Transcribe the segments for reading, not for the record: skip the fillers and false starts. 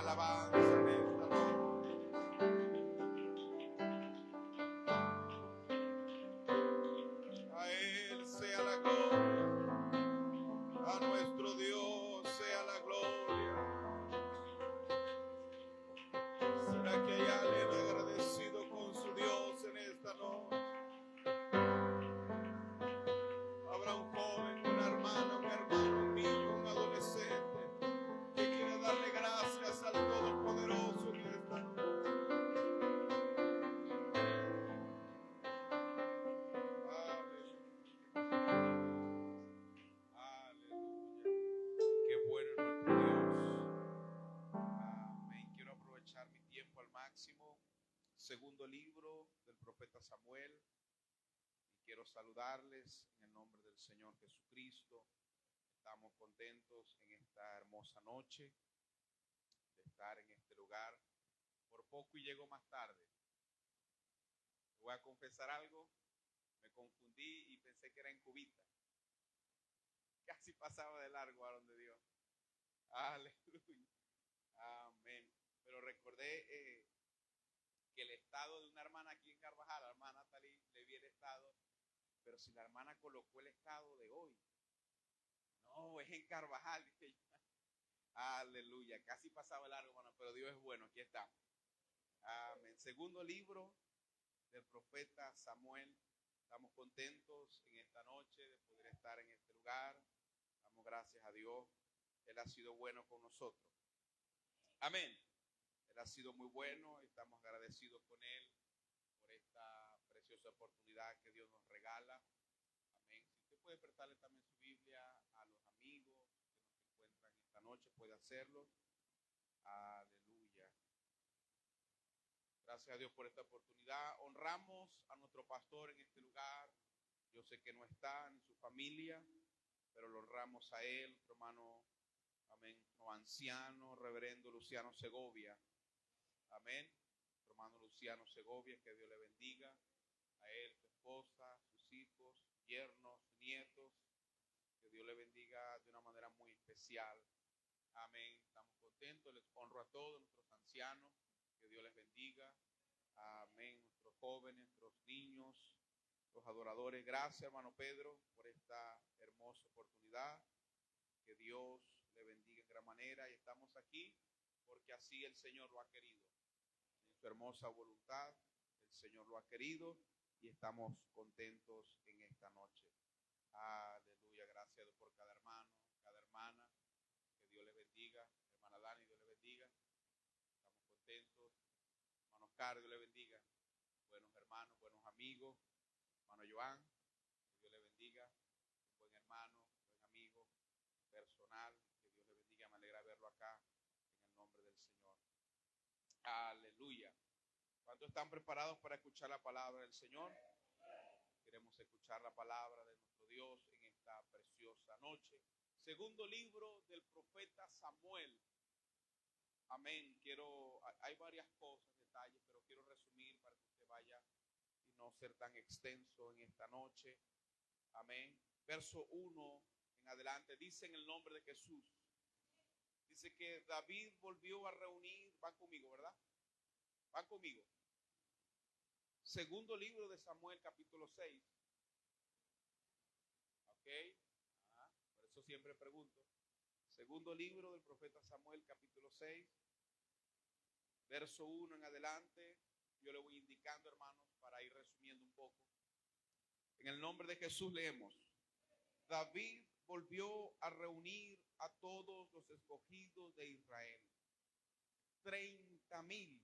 alabanza en esta noche. A Él sea la gloria, a nuestro Dios sea la gloria. ¿Será que hay alguien agradecido con su Dios en esta noche? Habrá un joven, una hermana, un hermano, un niño, un adolescente que quiera darle gracias al Todopoderoso en esta noche. Aleluya. Qué bueno es nuestro Dios. Amén. Quiero aprovechar mi tiempo al máximo. Segundo libro del profeta Samuel. Y quiero saludarles en el nombre del Señor Jesucristo. Estamos contentos en esta hermosa noche de estar en este lugar. Por poco y llego más tarde. Voy a confesar algo. Me confundí y pensé que era en Cubita. Casi pasaba de largo a donde Dios. Aleluya. Amén. Pero recordé que el estado de una hermana aquí en Carvajal, la hermana Natalie, le vi el estado, pero si la hermana colocó el estado de hoy. No, es en Carvajal, dije yo. Aleluya. Casi pasaba de largo, hermano, pero Dios es bueno. Aquí está. Amén. Segundo libro del profeta Samuel. Estamos contentos en esta noche de poder estar en este lugar. Damos gracias a Dios. Él ha sido bueno con nosotros. Amén. Él ha sido muy bueno. Estamos agradecidos con Él por esta preciosa oportunidad que Dios nos regala. Amén. Si usted puede prestarle también su Biblia a los amigos que nos encuentran esta noche, puede hacerlo. Aleluya. Gracias a Dios por esta oportunidad. Honramos a nuestro pastor en este lugar. Yo sé que no está en su familia, pero lo honramos a él, nuestro hermano, amén, nuestro anciano, reverendo Luciano Segovia. Amén. Nuestro hermano Luciano Segovia, que Dios le bendiga. A él, su esposa, sus hijos, yernos, nietos. Que Dios le bendiga de una manera muy especial. Amén. Estamos contentos. Les honro a todos nuestros ancianos. Que Dios les bendiga. Amén. Nuestros jóvenes, nuestros niños, los adoradores. Gracias, hermano Pedro, por esta hermosa oportunidad. Que Dios le bendiga en gran manera. Y estamos aquí porque así el Señor lo ha querido. En su hermosa voluntad, el Señor lo ha querido y estamos contentos en esta noche. Aleluya. Gracias a Dios por cada hermano, cada hermana. Que Dios les bendiga. Hermana Dani, Dios les bendiga. Estamos contentos. Hermano Oscar, Dios les bendiga. Buenos hermanos, buenos amigos. Hermano Joan, que Dios le bendiga. Buen hermano, buen amigo, personal. Que Dios le bendiga. Me alegra verlo acá en el nombre del Señor. Aleluya. ¿Cuántos están preparados para escuchar la palabra del Señor? Queremos escuchar la palabra de nuestro Dios en esta preciosa noche. Segundo libro del profeta Samuel. Amén. Hay varias cosas, detalles, pero quiero resumir para que usted vaya y no ser tan extenso en esta noche. Amén. Verso 1 en adelante, dice en el nombre de Jesús. Dice que David volvió a reunir, van conmigo, ¿verdad? Van conmigo. Segundo libro de Samuel, capítulo 6. ¿Ok? Por eso siempre pregunto. Segundo libro del profeta Samuel, capítulo 6. Verso 1 en adelante. Yo le voy indicando, hermanos, para ir resumiendo un poco. En el nombre de Jesús leemos. David volvió a reunir a todos los escogidos de Israel, 30,000.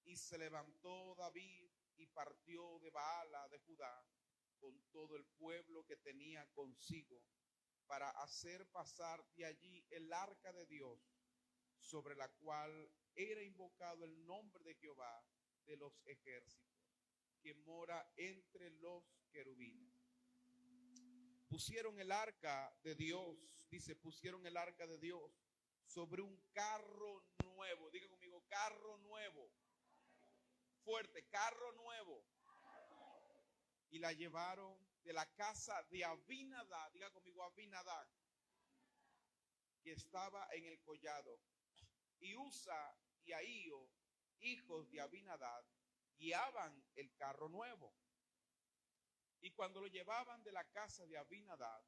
Y se levantó David y partió de Baala de Judá con todo el pueblo que tenía consigo para hacer pasar de allí el arca de Dios, sobre la cual era invocado el nombre de Jehová de los ejércitos, que mora entre los querubines. Pusieron el arca de Dios, dice, pusieron el arca de Dios sobre un carro nuevo. Diga conmigo, carro nuevo. Fuerte, carro nuevo. Y la llevaron de la casa de Abinadab, diga conmigo, Abinadab, que estaba en el collado. y Usa y Ahío, hijos de Abinadab, guiaban el carro nuevo. Y cuando lo llevaban de la casa de Abinadab,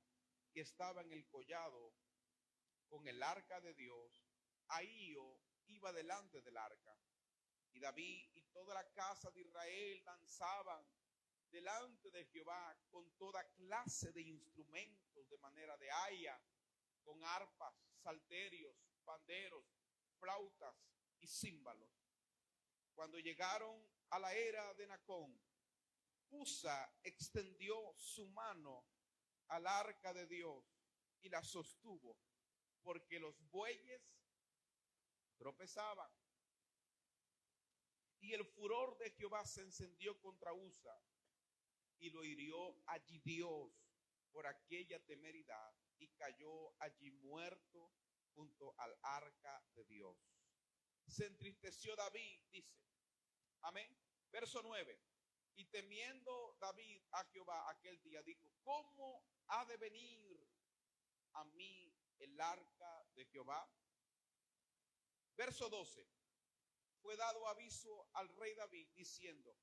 que estaba en el collado con el arca de Dios, Ahío iba delante del arca. Y David y toda la casa de Israel danzaban delante de Jehová con toda clase de instrumentos de manera de haya, con arpas, salterios, panderos, flautas y címbalos. Cuando llegaron a la era de Nacón, Usa extendió su mano al arca de Dios y la sostuvo, porque los bueyes tropezaban. Y el furor de Jehová se encendió contra Usa, y lo hirió allí Dios por aquella temeridad, y cayó allí muerto junto al arca de Dios. Se entristeció David, dice. Amén. Verso 9. Y temiendo David a Jehová aquel día, dijo: ¿cómo ha de venir a mí el arca de Jehová? Verso 12. Fue dado aviso al rey David, diciendo: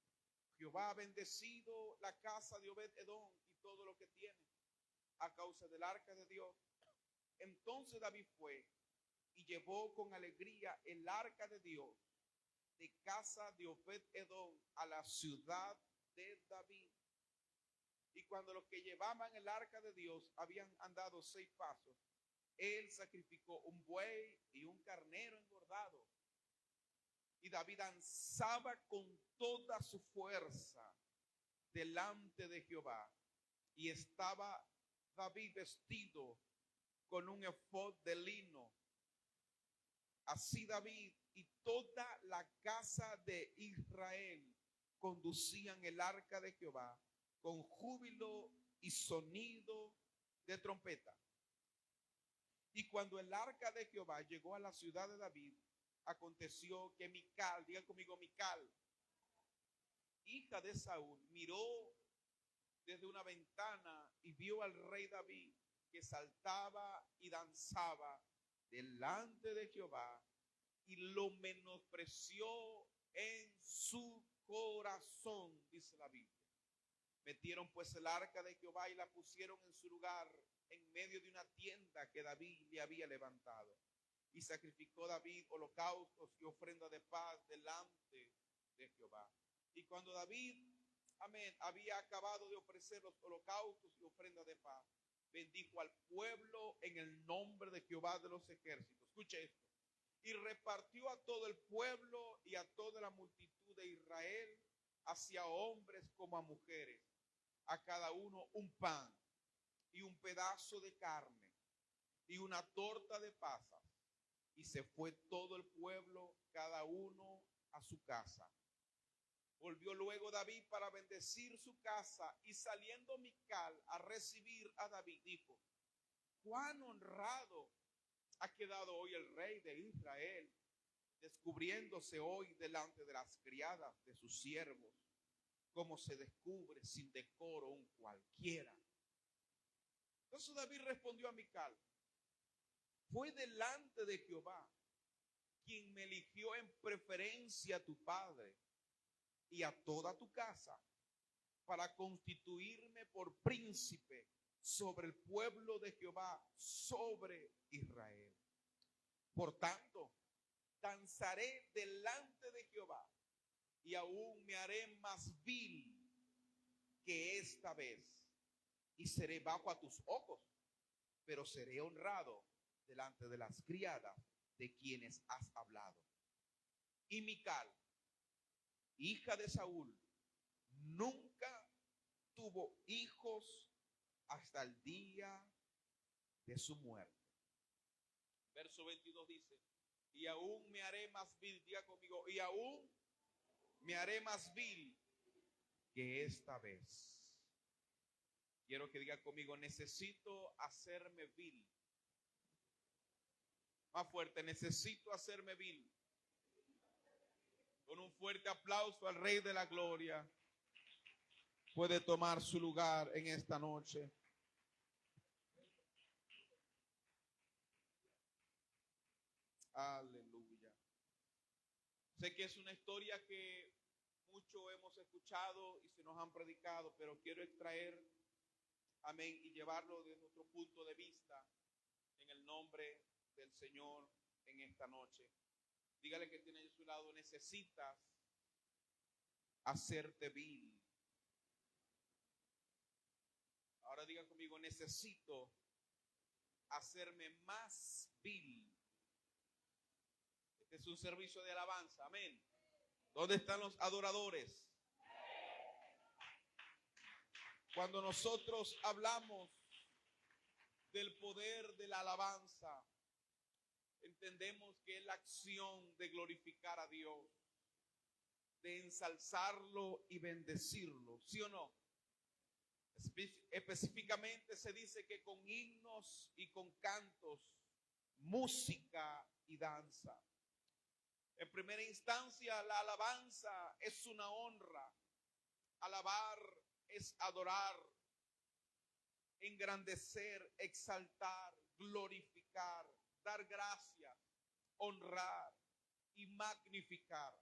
Jehová ha bendecido la casa de Obed-Edom y todo lo que tiene, a causa del arca de Dios. Entonces David fue y llevó con alegría el arca de Dios de casa de Obed-Edom a la ciudad de David. Y cuando los que llevaban el arca de Dios habían andado 6 pasos, él sacrificó un buey y un carnero engordado. Y David danzaba con toda su fuerza delante de Jehová. Y estaba David vestido con un efod de lino. Así David y toda la casa de Israel conducían el arca de Jehová con júbilo y sonido de trompeta. Y cuando el arca de Jehová llegó a la ciudad de David, aconteció que Mical, diga conmigo Mical, hija de Saúl, miró desde una ventana y vio al rey David que saltaba y danzaba delante de Jehová, y lo menospreció en su corazón, dice la Biblia. Metieron pues el arca de Jehová y la pusieron en su lugar en medio de una tienda que David le había levantado. Y sacrificó David holocaustos y ofrenda de paz delante de Jehová. Y cuando David, amén, había acabado de ofrecer los holocaustos y ofrenda de paz, bendijo al pueblo en el nombre de Jehová de los ejércitos. Escuche esto. Y repartió a todo el pueblo y a toda la multitud de Israel, hacia hombres como a mujeres, a cada uno un pan y un pedazo de carne y una torta de pasas. Y se fue todo el pueblo, cada uno a su casa. Volvió luego David para bendecir su casa, y saliendo Mical a recibir a David, dijo: cuán honrado ha quedado hoy el rey de Israel, descubriéndose hoy delante de las criadas de sus siervos, como se descubre sin decoro un cualquiera. Entonces David respondió a Mical: fue delante de Jehová quien me eligió en preferencia a tu padre y a toda tu casa, para constituirme por príncipe sobre el pueblo de Jehová, sobre Israel. Por tanto, danzaré delante de Jehová, y aún me haré más vil que esta vez, y seré bajo a tus ojos, pero seré honrado delante de las criadas de quienes has hablado. Y Mical, hija de Saúl, nunca tuvo hijos hasta el día de su muerte. Verso 22 dice: y aún me haré más vil, diga conmigo, y aún me haré más vil que esta vez. Quiero que diga conmigo: necesito hacerme vil. Más fuerte: necesito hacerme vil. Con un fuerte aplauso al Rey de la Gloria. Puede tomar su lugar en esta noche. Aleluya. Sé que es una historia que mucho hemos escuchado y se nos han predicado, pero quiero extraer, amén, y llevarlo desde otro punto de vista en el nombre del Señor en esta noche. Dígale que tiene a su lado: necesitas hacerte vil. Ahora diga conmigo: necesito hacerme más vil. Este es un servicio de alabanza, amén. ¿Dónde están los adoradores? Cuando nosotros hablamos del poder de la alabanza, entendemos que es la acción de glorificar a Dios, de ensalzarlo y bendecirlo, ¿sí o no? Específicamente se dice que con himnos y con cantos, música y danza. En primera instancia, la alabanza es una honra. Alabar es adorar, engrandecer, exaltar, glorificar, dar gracias, honrar y magnificar.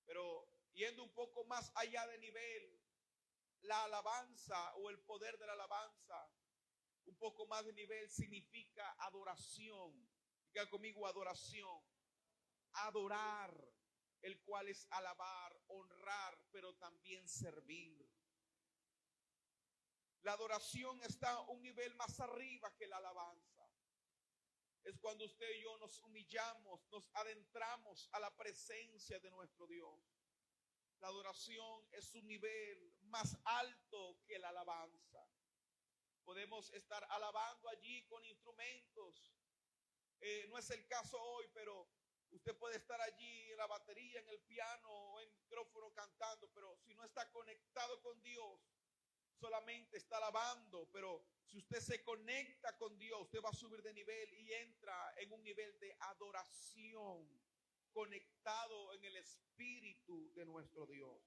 Pero yendo un poco más allá de nivel, la alabanza o el poder de la alabanza, un poco más de nivel, significa adoración. Diga conmigo: adoración. Adorar, el cual es alabar, honrar, pero también servir. La adoración está a un nivel más arriba que la alabanza. Es cuando usted y yo nos humillamos, nos adentramos a la presencia de nuestro Dios. La adoración es un nivel más alto que la alabanza. Podemos estar alabando allí con instrumentos. No es el caso hoy, pero usted puede estar allí en la batería, en el piano o en el micrófono cantando, pero si no está conectado con Dios, solamente está alabando. Pero si usted se conecta con Dios, usted va a subir de nivel y entra en un nivel de adoración, conectado en el espíritu de nuestro Dios.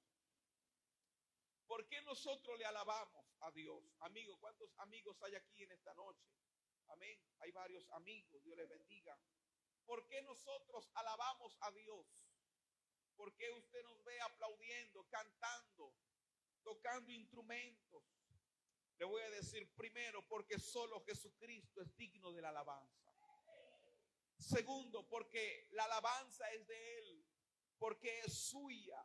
¿Por qué nosotros le alabamos a Dios? Amigo, ¿cuántos amigos hay aquí en esta noche? Amén. Hay varios amigos, Dios les bendiga. ¿Por qué nosotros alabamos a Dios? ¿Por qué usted nos ve aplaudiendo, cantando, tocando instrumentos? Le voy a decir: primero, porque solo Jesucristo es digno de la alabanza. Segundo, porque la alabanza es de Él, porque es suya.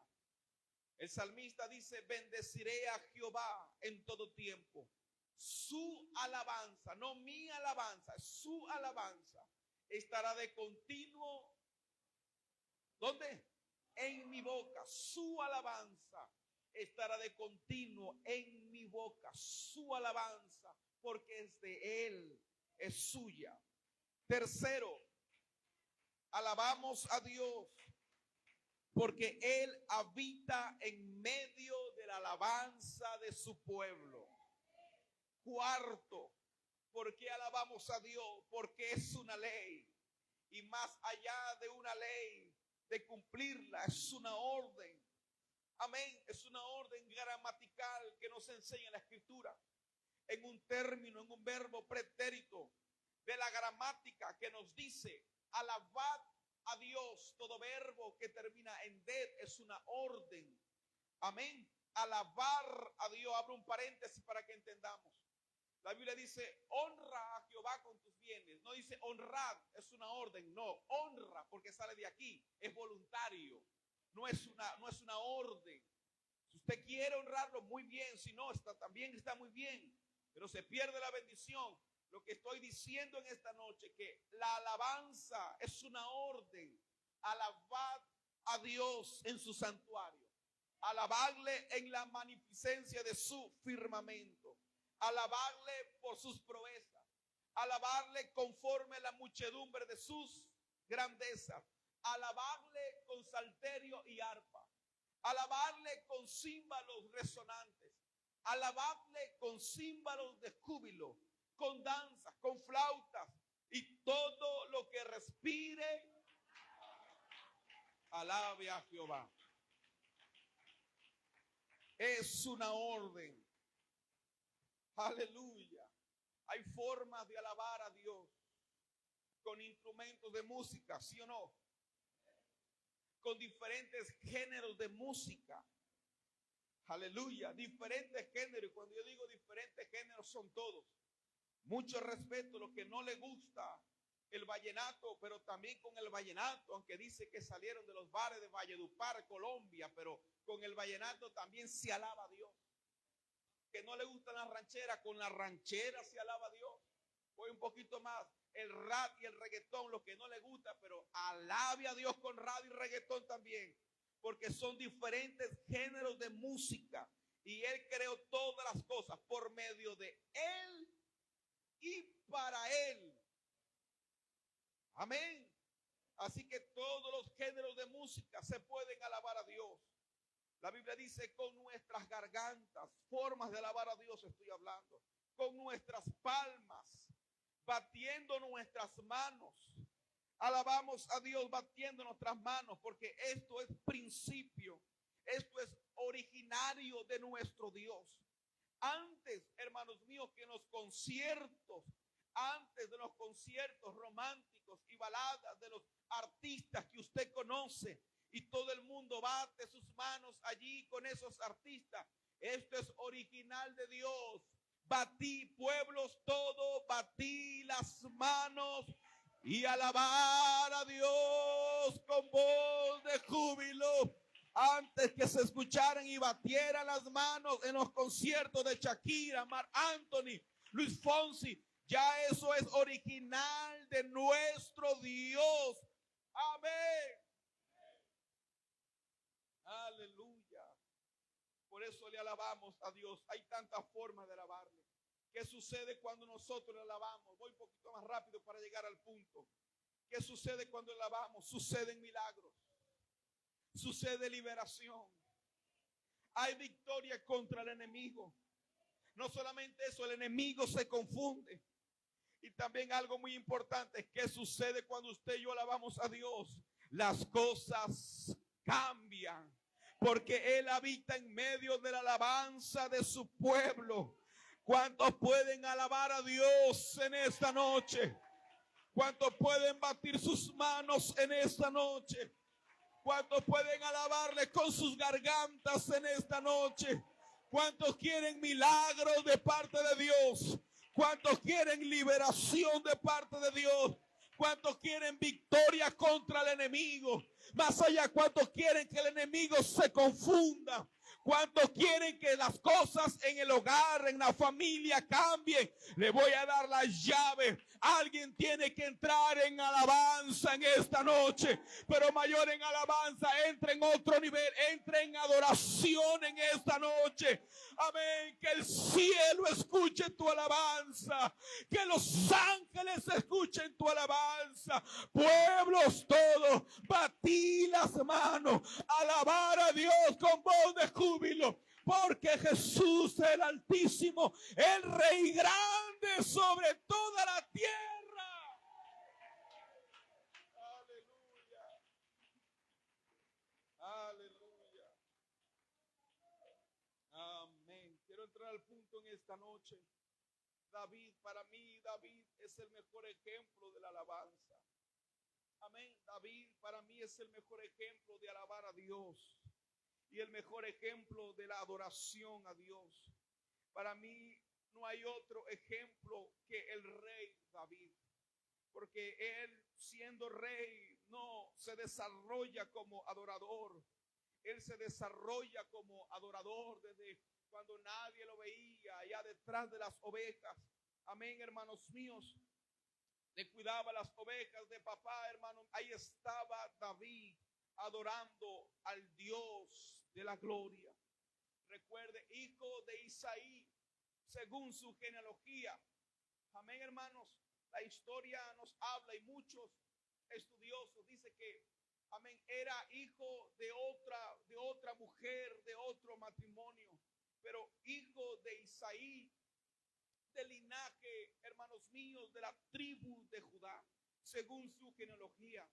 El salmista dice: bendeciré a Jehová en todo tiempo. Su alabanza, no mi alabanza, su alabanza estará de continuo. ¿Dónde? En mi boca. Su alabanza estará de continuo en mi boca. Su alabanza, porque es de Él, es suya. Tercero, alabamos a Dios porque Él habita en medio de la alabanza de su pueblo. Cuarto, ¿por qué alabamos a Dios? Porque es una ley. Y más allá de una ley, de cumplirla, es una orden. Amén. Es una orden gramatical que nos enseña la Escritura. En un término, en un verbo pretérito de la gramática que nos dice: alabad a Dios. Todo verbo que termina en ded es una orden. Amén. Alabar a Dios. Abro un paréntesis para que entendamos. La Biblia dice: honra a Jehová con tus bienes. No dice honrad, es una orden. No, honra, porque sale de aquí, es voluntario. No es una orden. Si usted quiere honrarlo, muy bien. Si no, también está muy bien. Pero se pierde la bendición. Lo que estoy diciendo en esta noche, que la alabanza es una orden. Alabad a Dios en su santuario. Alabarle en la magnificencia de su firmamento. Alabarle por sus proezas. Alabarle conforme a la muchedumbre de sus grandezas. Alabarle con salterio y arpa. Alabarle con címbalos resonantes. Alabarle con címbalos de júbilo, con danzas, con flautas y todo lo que respire. Alabe a Jehová. Es una orden. Aleluya. Hay formas de alabar a Dios con instrumentos de música, ¿sí o no? con diferentes géneros de música. Aleluya, diferentes géneros. Y cuando yo digo diferentes géneros, son todos. Mucho respeto a lo que no le gusta el vallenato, pero también con el vallenato, aunque dice que salieron de los bares de Valledupar, Colombia, pero con el vallenato también se alaba a Dios. Que no le gustan las rancheras, con la ranchera se alaba a Dios. Voy un poquito más, el rap y el reggaetón, lo que no le gusta, pero alabe a Dios con rap y reggaetón también, porque son diferentes géneros de música y Él creó todas las cosas por medio de Él y para Él. Amén. Así que todos los géneros de música se pueden alabar a Dios. La Biblia dice con nuestras gargantas, formas de alabar a Dios estoy hablando, con nuestras palmas, batiendo nuestras manos. Alabamos a Dios batiendo nuestras manos, porque esto es principio, esto es originario de nuestro Dios. Antes, hermanos míos, que en los conciertos, antes de los conciertos románticos y baladas de los artistas que usted conoce, y todo el mundo bate sus manos allí con esos artistas, esto es original de Dios. Batí, pueblos todos, batí las manos y alabar a Dios con voz de júbilo. Antes que se escucharan y batieran las manos en los conciertos de Shakira, Marc Anthony, Luis Fonsi, ya eso es original de nuestro Dios. Amén. Aleluya. Por eso le alabamos a Dios. Hay tantas formas de alabarle. ¿Qué sucede cuando nosotros le alabamos? Voy un poquito más rápido para llegar al punto. ¿Qué sucede cuando le alabamos? Suceden milagros. Sucede liberación. Hay victoria contra el enemigo. No solamente eso, el enemigo se confunde. Y también algo muy importante, ¿qué sucede cuando usted y yo alabamos a Dios? Las cosas cambian, porque Él habita en medio de la alabanza de su pueblo. ¿Cuántos pueden alabar a Dios en esta noche? ¿Cuántos pueden batir sus manos en esta noche? ¿Cuántos pueden alabarle con sus gargantas en esta noche? ¿Cuántos quieren milagros de parte de Dios? ¿Cuántos quieren liberación de parte de Dios? ¿Cuántos quieren victoria contra el enemigo? Más allá, ¿cuántos quieren que el enemigo se confunda? ¿Cuántos quieren que las cosas en el hogar, en la familia cambien? Le voy a dar las llaves. Alguien tiene que entrar en alabanza en esta noche, pero mayor en alabanza, entre en otro nivel, entre en adoración en esta noche. Amén. Que el cielo escuche tu alabanza, que los ángeles escuchen tu alabanza. Pueblos todos, batí las manos, alabar a Dios con voz de júbilo, porque Jesús el Altísimo, el Rey grande sobre toda la tierra. Aleluya. Aleluya. Amén. Quiero entrar al punto en esta noche. David, para mí, David es el mejor ejemplo de la alabanza. Amén. David para mí es el mejor ejemplo de alabar a Dios y el mejor ejemplo de la adoración a Dios. Para mí no hay otro ejemplo que el rey David, porque él, siendo rey, no se desarrolla como adorador. Él se desarrolla como adorador desde cuando nadie lo veía, allá detrás de las ovejas. Amén, hermanos míos. Le cuidaba las ovejas de papá, hermano. Ahí estaba David adorando al Dios de la gloria. Recuerde, hijo de Isaí, según su genealogía. Amén, hermanos. La historia nos habla y muchos estudiosos dicen que, amén, era hijo de otra mujer, de otro matrimonio, pero hijo de Isaí, del linaje, hermanos míos, de la tribu de Judá, según su genealogía.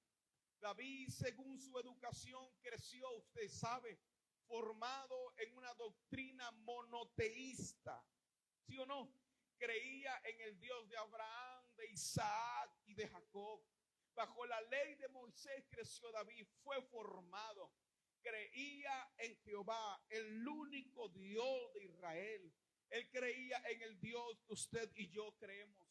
David, según su educación, creció, usted sabe, formado en una doctrina monoteísta. ¿Sí o no? Creía en el Dios de Abraham, de Isaac y de Jacob. Bajo la ley de Moisés creció David, fue formado. Creía en Jehová, el único Dios de Israel. Él creía en el Dios que usted y yo creemos.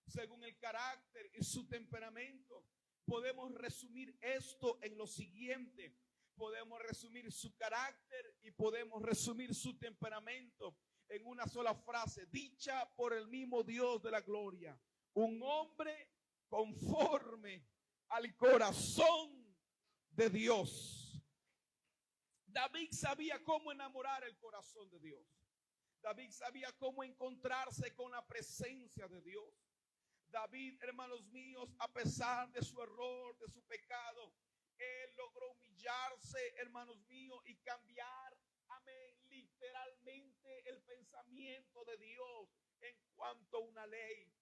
Según el carácter y su temperamento, podemos resumir esto en lo siguiente. Podemos resumir su carácter y podemos resumir su temperamento en una sola frase, dicha por el mismo Dios de la gloria: un hombre conforme al corazón de Dios. David sabía cómo enamorar el corazón de Dios. David sabía cómo encontrarse con la presencia de Dios. David, hermanos míos, a pesar de su error, de su pecado, él logró humillarse, hermanos míos, y cambiar, amén, literalmente el pensamiento de Dios en cuanto a una ley.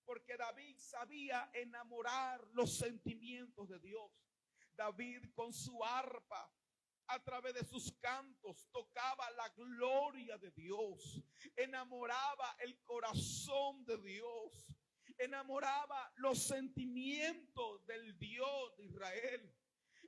Porque David sabía enamorar los sentimientos de Dios. David con su arpa, a través de sus cantos, tocaba la gloria de Dios, enamoraba el corazón de Dios, enamoraba los sentimientos del Dios de Israel.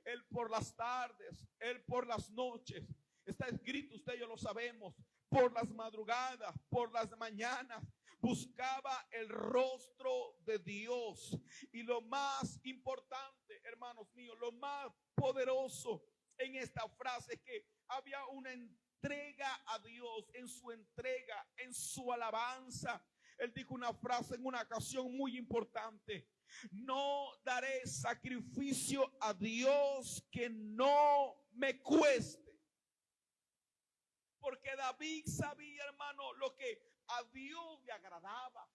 Él por las tardes, él por las noches, está escrito, usted y yo lo sabemos, por las madrugadas, por las mañanas, buscaba el rostro de Dios. Y lo más importante, hermanos míos, lo más poderoso en esta frase es que había una entrega a Dios, en su entrega, en su alabanza. Él dijo una frase en una ocasión muy importante: no daré sacrificio a Dios que no me cueste. Porque David sabía, hermano, lo que a Dios le agradaba.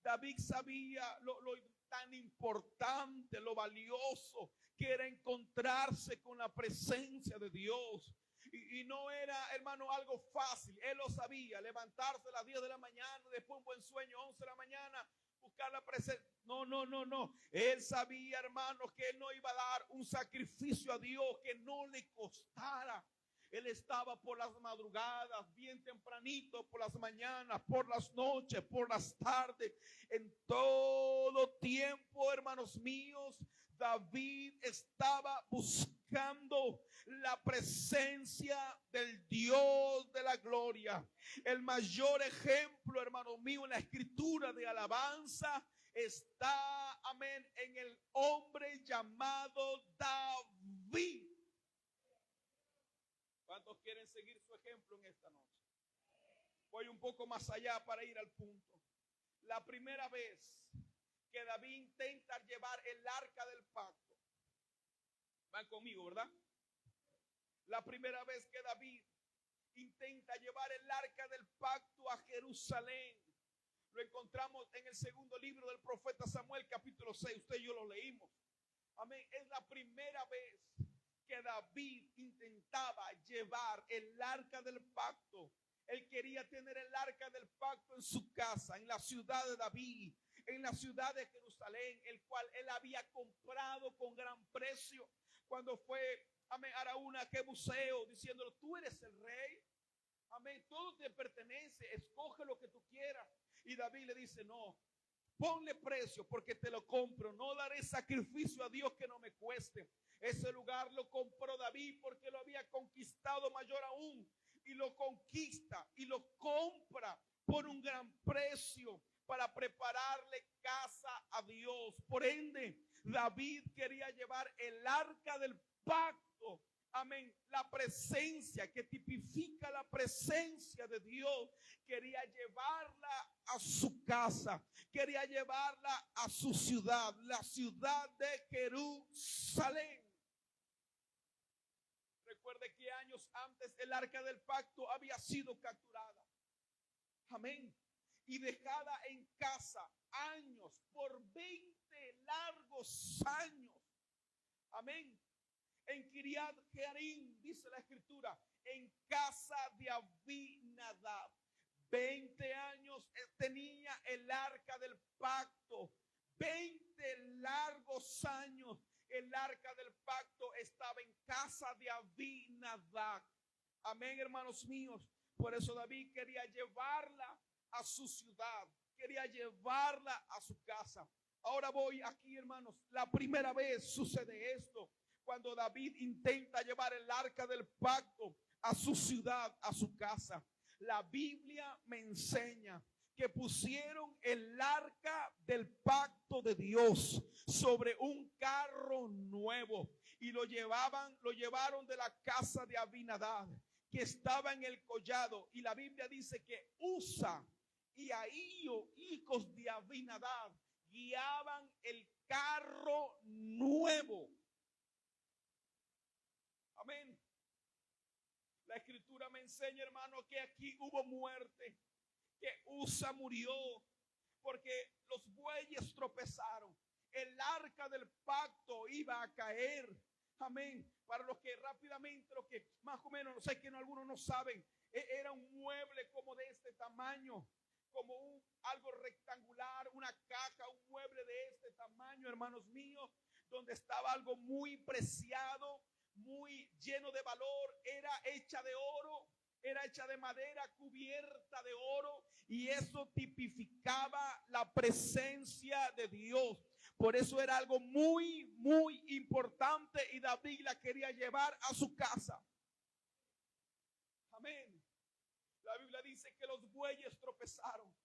David sabía lo tan importante, lo valioso que era encontrarse con la presencia de Dios. Y no era, hermano, algo fácil. Él lo sabía, levantarse a las 10 de la mañana, después un buen sueño, 11 de la mañana, buscar la presencia. No. Él sabía, hermano, que él no iba a dar un sacrificio a Dios que no le costara. Él estaba por las madrugadas, bien tempranito, por las mañanas, por las noches, por las tardes, en todo tiempo, hermanos míos. David estaba buscando la presencia del Dios de la gloria. El mayor ejemplo, hermanos míos, en la escritura de alabanza está, amén, en el hombre llamado David. ¿Cuántos quieren seguir su ejemplo en esta noche? Voy un poco más allá para ir al punto. La primera vez que David intenta llevar el arca del pacto, van conmigo, ¿verdad? La primera vez que David intenta llevar el arca del pacto a Jerusalén, lo encontramos en el segundo libro del profeta Samuel, capítulo 6. Usted y yo lo leímos. Amén. Es la primera vez que David intentaba llevar el arca del pacto. Él quería tener el arca del pacto en su casa, en la ciudad de David, en la ciudad de Jerusalén, el cual él había comprado con gran precio cuando fue, amén, Araúna, Jebuseo, diciéndole: tú eres el rey, amén, todo te pertenece, escoge lo que tú quieras. Y David le dice: no, ponle precio porque te lo compro, no daré sacrificio a Dios que no me cueste. Ese lugar lo compró David porque lo había conquistado, mayor aún, y lo conquista y lo compra por un gran precio para prepararle casa a Dios. Por ende, David quería llevar el arca del pacto, amén, la presencia que tipifica la presencia de Dios, quería llevarla a su casa, quería llevarla a su ciudad, la ciudad de Jerusalén. Recuerde que años antes el arca del pacto había sido capturada, amén, y dejada en casa años, por 20 largos años, amén, en Kiriat Jearim, dice la escritura, en casa de Abinadab. 20 años tenía el arca del pacto, 20 largos años el arca del pacto estaba en casa de Abinadab. Amén, hermanos míos. Por eso David quería llevarla a su ciudad, quería llevarla a su casa. Ahora voy aquí, hermanos. La primera vez sucede esto, cuando David intenta llevar el arca del pacto a su ciudad, a su casa. La Biblia me enseña que pusieron el arca del pacto de Dios sobre un carro nuevo y lo llevaron de la casa de Abinadab, que estaba en el collado. Y la Biblia dice que Usa y Ahío, hijos de Abinadab, guiaban el carro nuevo. Amén. La escritura me enseña, hermano, que aquí hubo muerte, que Usa murió porque los bueyes tropezaron. El arca del pacto iba a caer. Amén. Para los que rápidamente, los que más o menos, no sé que algunos no saben, era un mueble como de este tamaño, como algo rectangular, una caja, un mueble de este tamaño, hermanos míos, donde estaba algo muy preciado, muy lleno de valor. Era hecha de oro, era hecha de madera, cubierta de oro, y eso tipificaba la presencia de Dios. Por eso era algo muy, muy importante, y David la quería llevar a su casa. Amén. La Biblia dice que los bueyes tropezaron.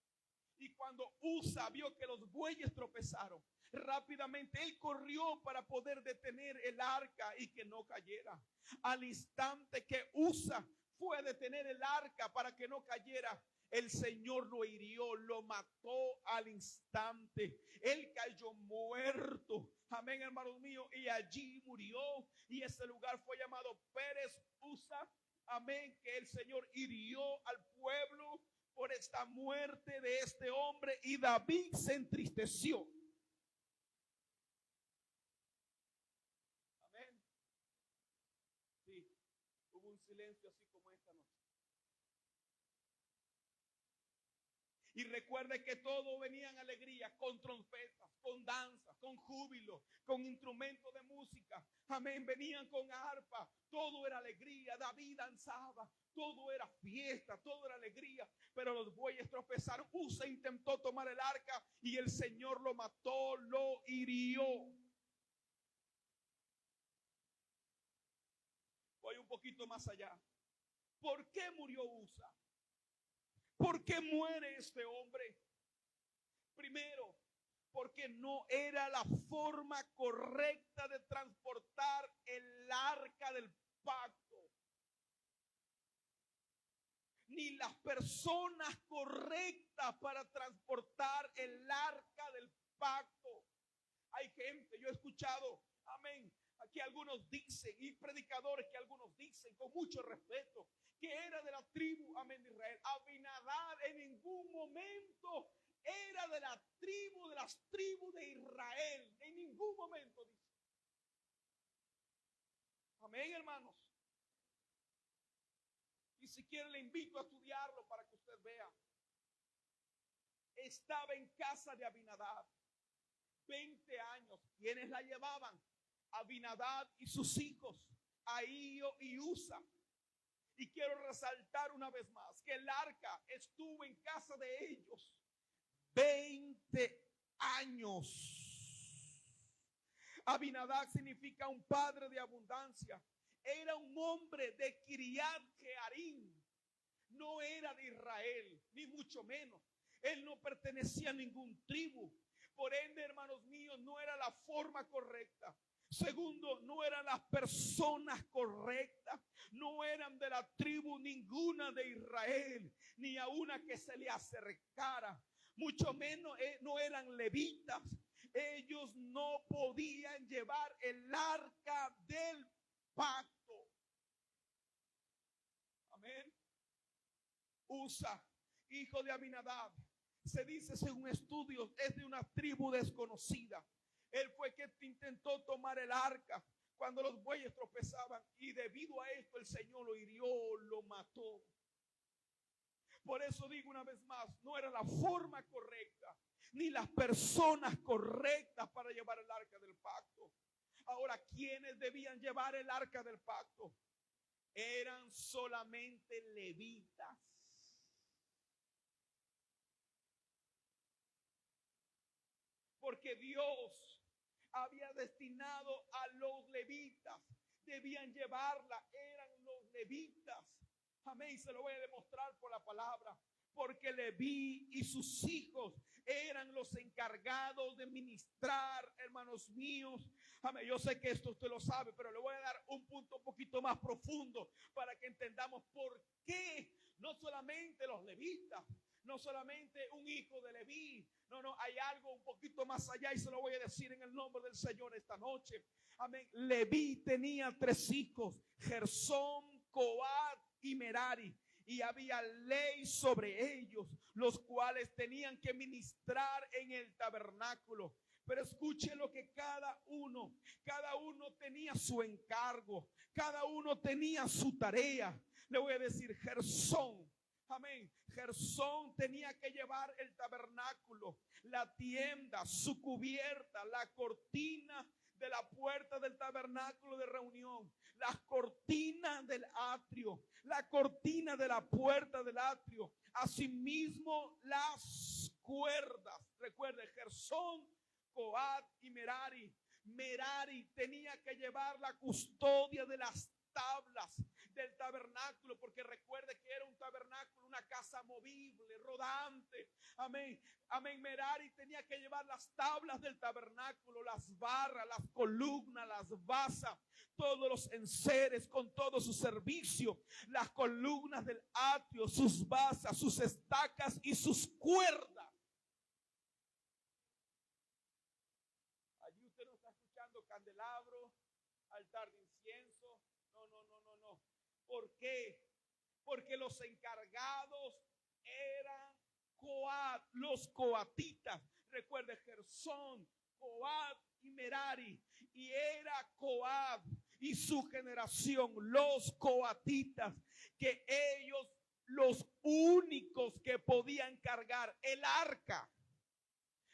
Y cuando Usa vio que los bueyes tropezaron, rápidamente él corrió para poder detener el arca y que no cayera. Al instante que Usa fue a detener el arca para que no cayera, el Señor lo hirió, lo mató al instante. Él cayó muerto. Amén, hermanos míos. Y allí murió. Y ese lugar fue llamado Pérez Usa. Amén, que el Señor hirió al pueblo por esta muerte de este hombre, y David se entristeció. Amén. Sí, hubo un silencio así como esta noche. Y recuerde que todo venía en alegría, con trompetas, con danzas, con júbilo, con instrumentos de música. Amén, venían con arpa, todo era alegría. David danzaba, todo era fiesta, todo era alegría. Pero los bueyes tropezaron. Usa intentó tomar el arca y el Señor lo mató, lo hirió. Voy un poquito más allá. ¿Por qué murió Usa? ¿Por qué muere este hombre? Primero, porque no era la forma correcta de transportar el arca del pacto, ni las personas correctas para transportar el arca del pacto. Hay gente, yo he escuchado, amén, aquí algunos dicen, y predicadores que algunos dicen con mucho respeto, que era de la tribu, amén, de Israel. Abinadab en ningún momento era de la tribu, de las tribus de Israel. En ningún momento dice. Amén, hermanos. Y si quiere le invito a estudiarlo para que usted vea. Estaba en casa de Abinadab 20 años. ¿Quiénes la llevaban? Abinadab y sus hijos, Ahío y Usa. Y quiero resaltar una vez más que el arca estuvo en casa de ellos 20 años. Abinadab significa un padre de abundancia. Era un hombre de Kiriat Jearim. No era de Israel, ni mucho menos. Él no pertenecía a ningún tribu. Por ende, hermanos míos, no era la forma correcta. Segundo, no eran las personas correctas. No eran de la tribu ninguna de Israel, ni a una que se le acercara. Mucho menos no eran levitas. Ellos no podían llevar el arca del pacto. Amén. Usa, hijo de Abinadab, se dice según estudios, es de una tribu desconocida. Él fue que intentó tomar el arca cuando los bueyes tropezaban, y debido a esto el Señor lo hirió, lo mató. Por eso digo una vez más, no era la forma correcta, ni las personas correctas para llevar el arca del pacto. Ahora, ¿quiénes debían llevar el arca del pacto? Eran solamente levitas. porque Dios había destinado a los levitas, debían llevarla, eran los levitas. Amén, se lo voy a demostrar por la palabra. Porque Leví y sus hijos eran los encargados de ministrar, hermanos míos. Amén, yo sé que esto usted lo sabe, pero le voy a dar un punto un poquito más profundo para que entendamos por qué no solamente los levitas, no solamente un hijo de Leví, no, hay algo un poquito más allá y se lo voy a decir en el nombre del Señor esta noche. Amén. Leví tenía 3 hijos, Gersón, Coat y Merari. Y había ley sobre ellos, los cuales tenían que ministrar en el tabernáculo. Pero escuche lo que cada uno tenía su encargo, cada uno tenía su tarea. Le voy a decir, Gersón, amén, Gersón tenía que llevar el tabernáculo, la tienda, su cubierta, la cortina de la puerta del tabernáculo de reunión, las cortinas del atrio, la cortina de la puerta del atrio, asimismo las cuerdas. Recuerde, Gersón, Coat y Merari. Merari tenía que llevar la custodia de las tablas del tabernáculo, porque recuerde que era un tabernáculo, una casa movible, rodante. Amén, amén. Merari tenía que llevar las tablas del tabernáculo, las barras, las columnas, las basas, todos los enseres con todo su servicio, las columnas del atrio, sus basas, sus estacas y sus cuerdas. Allí usted no está escuchando candelabro, altar de incienso. No. ¿Por qué? Porque los encargados eran Coat, los coatitas. Recuerde, Gersón, Coat y Merari. Y era Coat y su generación, los coatitas, que ellos, los únicos que podían cargar el arca,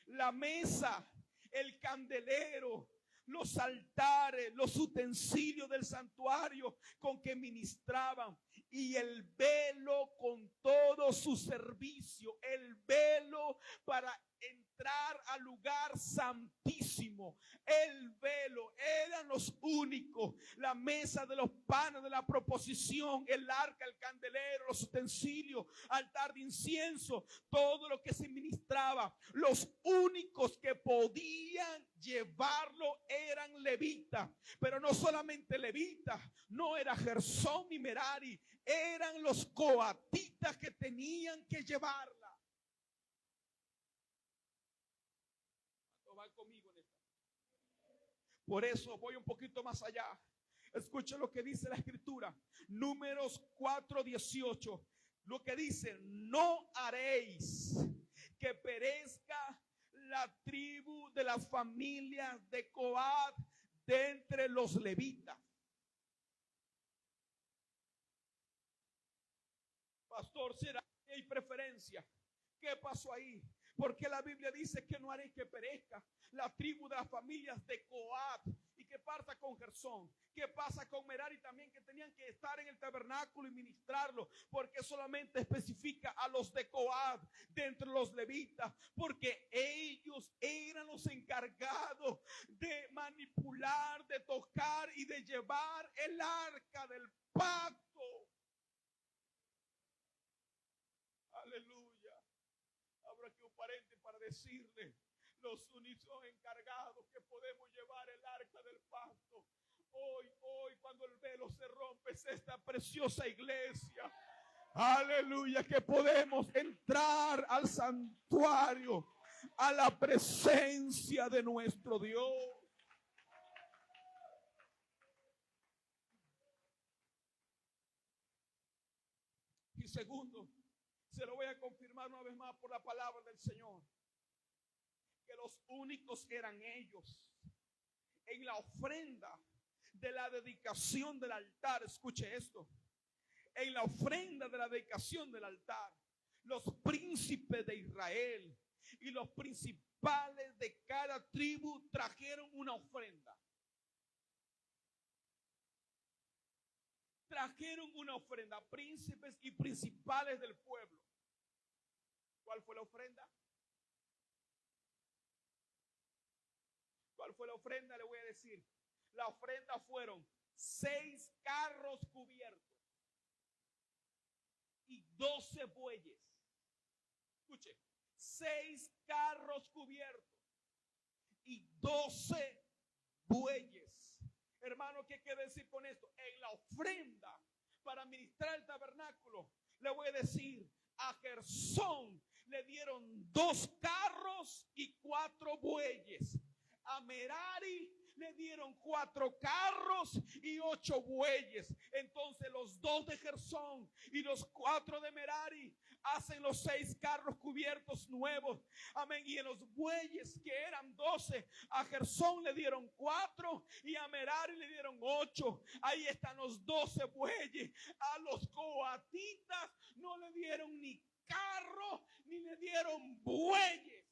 la mesa, el candelero, los altares, los utensilios del santuario con que ministraban, y el velo con todo su servicio, el velo para entrar al lugar santísimo, el velo, eran los únicos, la mesa de los panes de la proposición, el arca, el candelero, los utensilios, altar de incienso, todo lo que se ministraba. Los únicos que podían llevarlo eran levitas, pero no solamente levitas, no era Gersón ni Merari, eran los coatitas que tenían que llevarla. Va conmigo en esta. Por eso voy un poquito más allá. Escuchen lo que dice la escritura, Números 4:18. Lo que dice: no haréis que perezca la tribu de las familias de Coat de entre los levitas. Pastor, ¿será que hay preferencia? ¿Qué pasó ahí? Porque la Biblia dice que no haré que perezca la tribu de las familias de Coat. ¿Y qué pasa con Gersón? ¿Qué pasa con Merari también, que tenían que estar en el tabernáculo y ministrarlo? Porque solamente especifica a los de Coat de entre los levitas, porque ellos eran los encargados de manipular, de tocar y de llevar el arca del pacto. Aleluya. Abro aquí un paréntesis para decirle: los únicos encargados que podemos llevar el arca del pacto hoy cuando el velo se rompe, es esta preciosa iglesia. Aleluya, que podemos entrar al santuario, a la presencia de nuestro Dios. Y segundo, se lo voy a confirmar una vez más por la palabra del Señor, que los únicos eran ellos en la ofrenda de la dedicación del altar. Escuche esto: en la ofrenda de la dedicación del altar, los príncipes de Israel y los principales de cada tribu trajeron una ofrenda. Trajeron una ofrenda, príncipes y principales del pueblo. ¿Cuál fue la ofrenda? ¿Cuál fue la ofrenda? Le voy a decir. La ofrenda fueron 6 carros cubiertos y 12 bueyes. Escuche, 6 carros cubiertos y 12 bueyes. Hermano, ¿qué quiere decir con esto? En la ofrenda para ministrar el tabernáculo, le voy a decir, a Gersón le dieron 2 carros y 4 bueyes. A Merari le dieron 4 carros y 8 bueyes. Entonces los 2 de Gersón y los 4 de Merari hacen los 6 carros cubiertos nuevos. Amén. Y en los bueyes, que eran 12, a Gersón le dieron 4 y a Merari le dieron 8. Ahí están los 12 bueyes. A los coatitas no le dieron ni carro ni le dieron bueyes.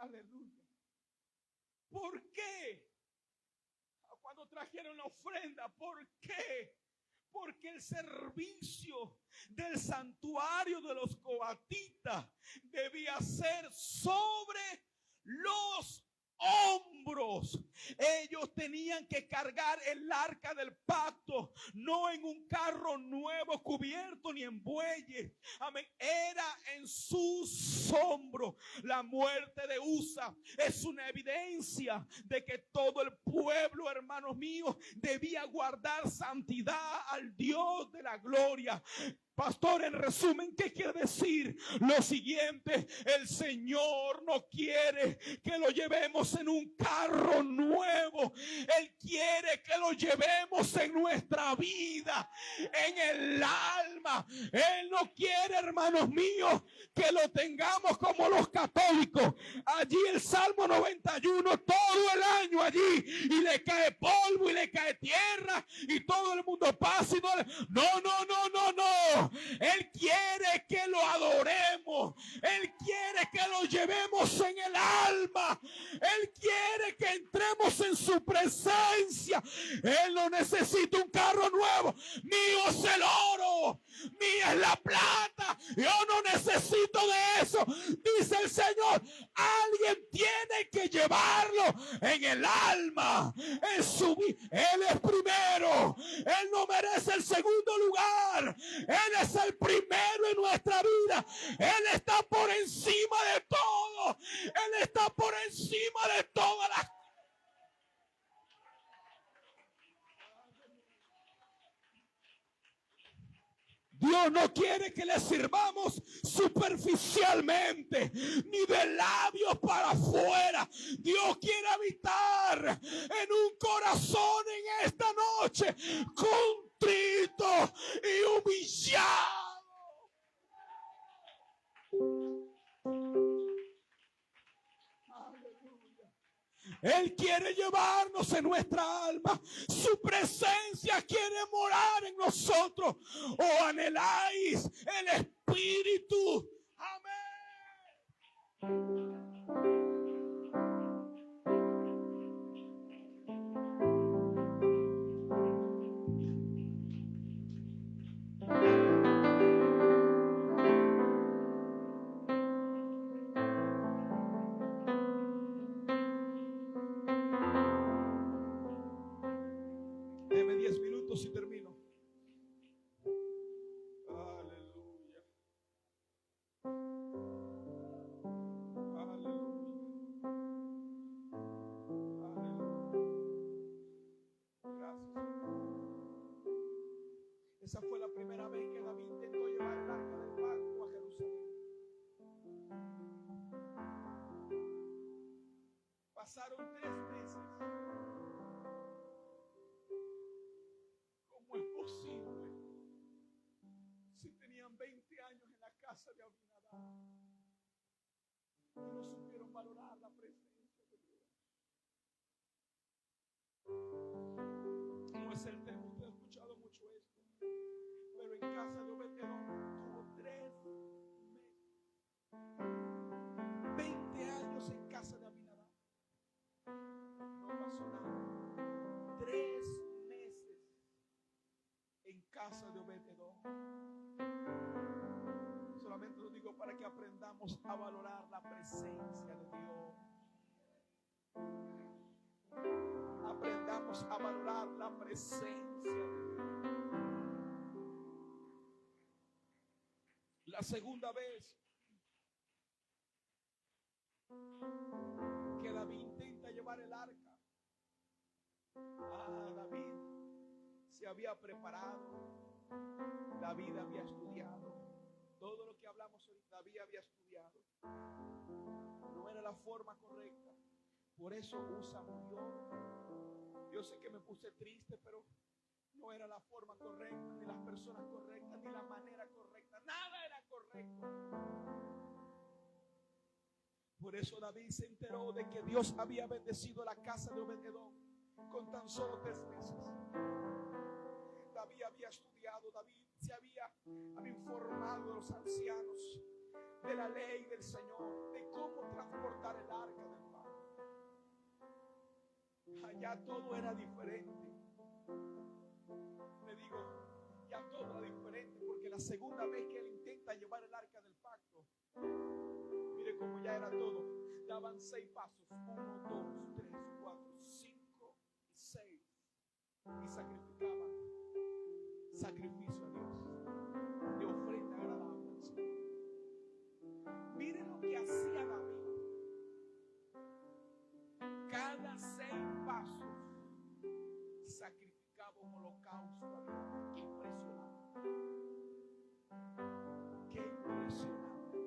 Aleluya. ¿Por qué? Cuando trajeron la ofrenda, ¿por qué? Porque el servicio del santuario de los coatitas debía ser sobre los hombros. Ellos tenían que cargar el arca del pacto, no en un carro nuevo cubierto ni en bueyes. Amén. Era en sus hombros. La muerte de Usa es una evidencia de que todo el pueblo, hermanos míos, debía guardar santidad al Dios de la gloria. Pastor, en resumen, ¿qué quiere decir? Lo siguiente: el Señor no quiere que lo llevemos en un carro nuevo. Él quiere que lo llevemos en nuestra vida, en el alma. Él no quiere, hermanos míos, que lo tengamos como los católicos. Allí el Salmo 91, todo el año allí, y le cae polvo y le cae tierra y todo el mundo pasa y no. Él quiere que lo adoremos. Él quiere que lo llevemos en el alma. Él quiere que entremos en su presencia. Él no necesita un carro nuevo. Mío es el oro, mía es la plata. Yo no necesito de eso. Dice el Señor, alguien tiene que llevarlo en el alma, en su vida. Él es primero. Él no merece el segundo lugar. Él es el primero en nuestra vida. Él está por encima de todo. Él está por encima de todas las. Dios no quiere que le sirvamos superficialmente, ni de labios para afuera. Dios quiere habitar en un corazón en esta noche contrito y humillado. Él quiere llevarnos en nuestra alma. Su presencia quiere morar en nosotros. ¿O anheláis el Espíritu? Amén. Deme 10 minutos y termino. Aleluya. Aleluya. Aleluya. Gracias. Esa fue la primera vez que David intentó llevar el arca del pacto a Jerusalén. Pasaron 3 meses. ¿Cómo es posible? Si tenían 20 años en la casa de Abinadab y no supieron valorar la presencia de Dios. No es el tema, usted ha escuchado mucho esto, pero en casa de Obed-Edom tuvo 3 meses. 20 años en casa de Abinadab. No pasó nada. 3 meses en casa de Obed-Edom. solamente lo digo para que aprendamos a valorar la presencia de Dios. Aprendamos a valorar la presencia de Dios. La segunda vez que David intenta llevar el arca, David se había preparado, David había estudiado. Todo lo que hablamos hoy, David había estudiado. No era la forma correcta. Por eso Usa murió. Yo sé que me puse triste, pero no era la forma correcta, ni las personas correctas, ni la manera correcta. Nada era correcto. Por eso David se enteró de que Dios había bendecido la casa de Obed-Edom con tan solo 3 meses. David había estudiado, David se había informado de los ancianos, de la ley del Señor, de cómo transportar el arca del pacto. Allá todo era diferente. Le digo, ya todo era diferente, porque la segunda vez que él intenta llevar el arca del pacto, mire cómo ya era todo. Daban 6 pasos, 1, 2, 3, 4, 5 y 6, y sacrificaban sacrificio a Dios, de ofrenda agradable al Señor. Miren lo que hacía David. Cada 6 pasos sacrificaba un holocausto a Dios. Qué impresionante. Qué impresionante.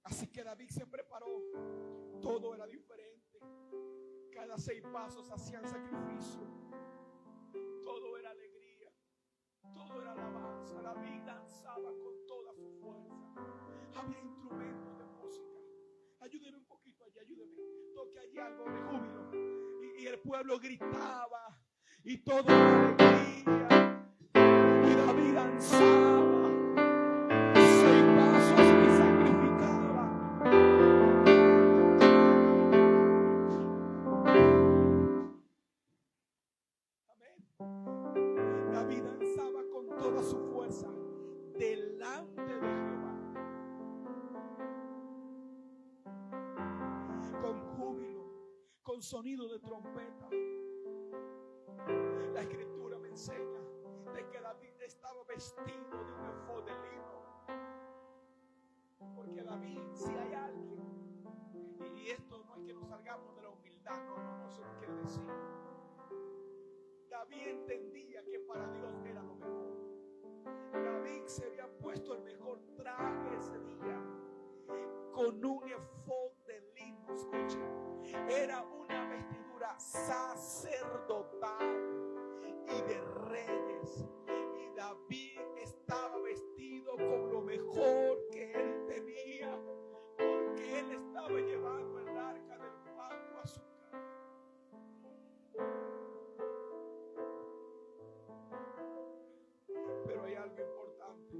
Así que David se preparó. Todo era diferente. Cada 6 pasos hacían sacrificio. Todo era alegría, todo era alabanza. David danzaba con toda su fuerza. Había instrumentos de música. Ayúdeme un poquito allí, ayúdeme. Toque allí algo de júbilo. Y el pueblo gritaba. Y todo era alegría. Y David danzaba. 6 pasos y sacrificaba. David danzaba con toda su fuerza delante de Jehová, con júbilo, con sonido de trompeta. La escritura me enseña de que David estaba vestido de un efod de lino, porque David, si hay alguien, y esto no es que nos salgamos de la humildad, no, eso no quiere decir. David entendía que para Dios era lo mejor. David se había puesto el mejor traje ese día, con un efod de lino. Escucha, era una vestidura sacerdotal y de reyes. Y David estaba vestido con lo mejor que él tenía, porque él estaba llevando el arca del pacto a su casa. Pero hay algo importante.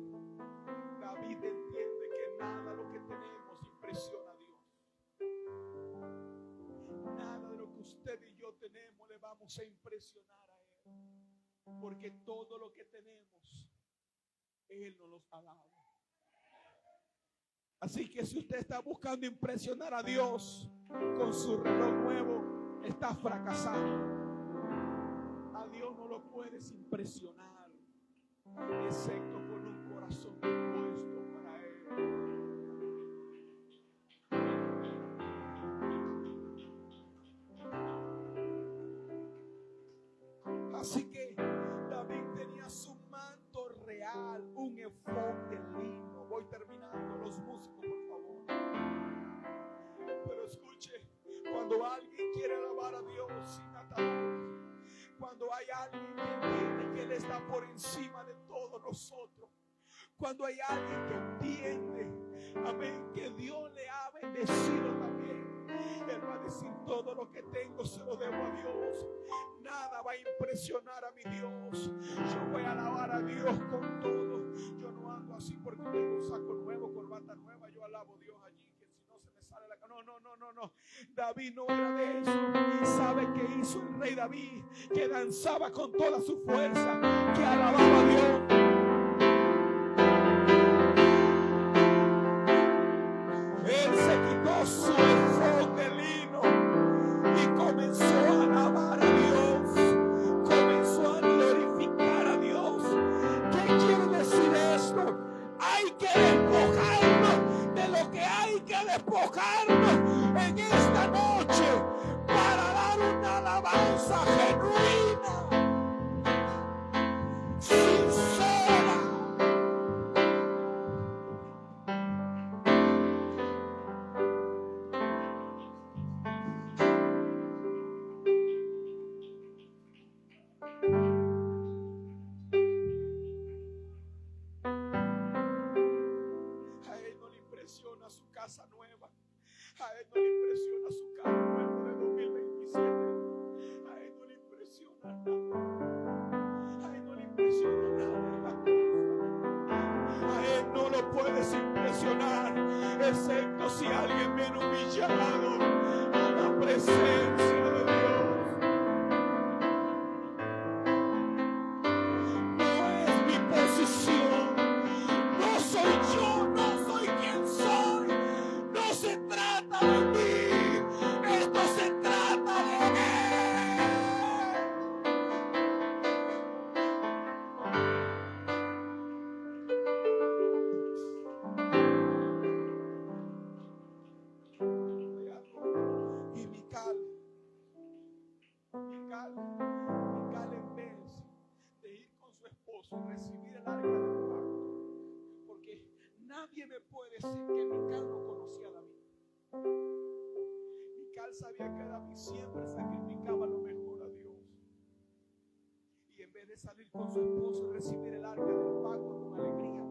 David entiende que nada de lo que tenemos impresiona a Dios. Nada de lo que usted y yo tenemos le vamos a impresionar a Él, porque todo lo que tenemos Él nos los ha dado. Así que si usted está buscando impresionar a Dios con su reloj nuevo, está fracasando. A Dios no lo puedes impresionar excepto con un corazón dispuesto para Él. Así que David tenía su manto real, un efod de lino. Voy terminando, los músicos, por favor. Pero escuche, cuando alguien quiere alabar a Dios sin ataduras, cuando hay alguien que entiende que Él está por encima de todos nosotros, cuando hay alguien que entiende, amén, que Dios le ha bendecido también, Él va a decir: todo lo que tengo se lo debo a Dios. Nada va a impresionar a mi Dios. Yo voy a alabar a Dios con todo. Yo no ando así porque tengo un saco nuevo, corbata nueva. Yo alabo a Dios allí, que si no se me sale la... No. David no era de eso. ¿Sabe qué hizo el rey David? Que danzaba con toda su fuerza, que alababa a Dios. casa nueva. A él no le impresiona su carro nuevo de 2027. A él no le impresiona nada. A él no le impresiona nada de la cosa. A él no lo puedes impresionar, excepto si alguien viene humillado a la presencia de Dios. No es mi posición, no soy yo, no soy quien soy. No se trata de mí, esto se trata de Él. Y Mical en vez de ir con su esposo y recibir el arca del pacto, porque nadie me puede decir que Mical no conocía a David. Mical sabía que David siempre sacrificaba lo mejor a Dios. Y en vez de salir con su esposo y recibir el arca del pacto con alegría,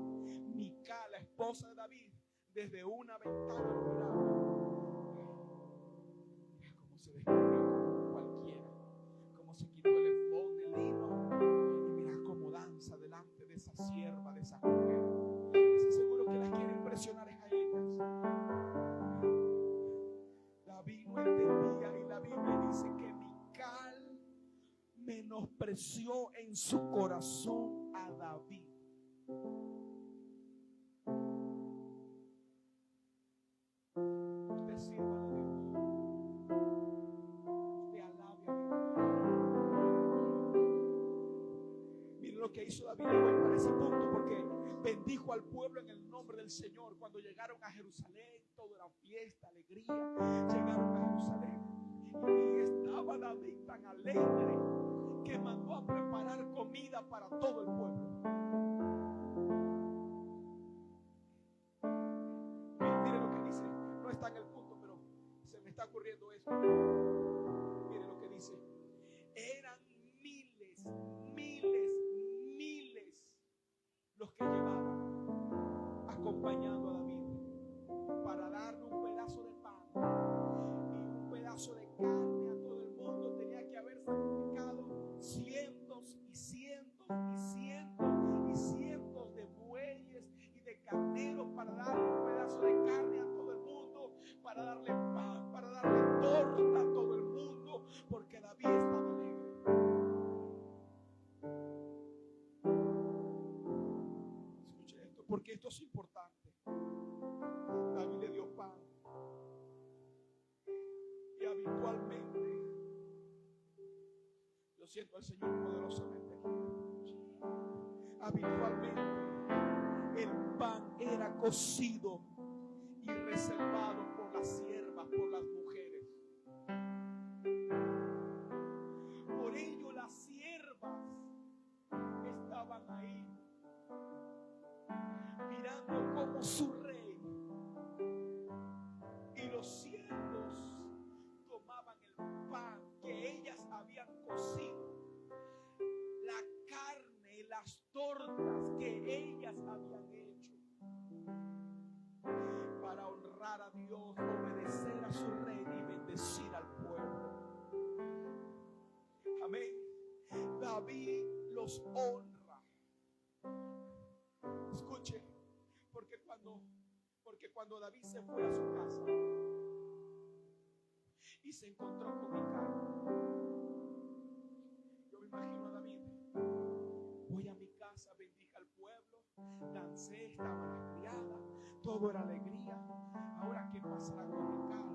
Mical, la esposa de David, desde una ventana lo miraba. Mira cómo se descubrió como cualquiera, cómo se quitó el efod de lino, y mira cómo danza delante de esa sierva, de esa mujer. Estoy seguro que las quiere impresionar a ellas. David no entendía, y la Biblia dice que Mical menospreció en su corazón a David. Usted sirva a Dios, usted alabe a Dios. Mire lo que hizo David. Voy para ese punto porque bendijo al pueblo en el nombre del Señor. Cuando llegaron a Jerusalén, todo era fiesta, alegría. Llegaron a Jerusalén y estaba David tan alegre que mandó a preparar comida para todo el pueblo. Mire lo que dice, no está en el punto, pero se me está ocurriendo esto. Mire lo que dice: eran miles los que llevaban acompañando a David para darle un pedazo de pan y un pedazo de carne a todo el mundo. Tenía que haber sacrificado cientos y cientos y cientos y cientos de bueyes y de carneros para darle un pedazo de carne a todo el mundo, para darle pan, para darle torta a todo el mundo, porque David estaba alegre. Escuche esto, porque esto es importante. David le dio pan, y habitualmente, yo siento al Señor poderosamente aquí, habitualmente el pan era cocido y reservado por las siervas, por las mujeres. Por ello las siervas estaban ahí mirando como su rey y los siervos tomaban el pan que ellas habían cocido, la carne y las tortas que ellas habían hecho, para honrar a Dios, obedecer a su rey y bendecir al pueblo. Amén. David los honra. Escuche, porque cuando David se fue a su casa y se encontró con Mical, yo me imagino a David: voy a mi casa, bendije al pueblo, dancé, estaban las criadas, todo era alegría. Ahora, ¿qué pasará con Mical?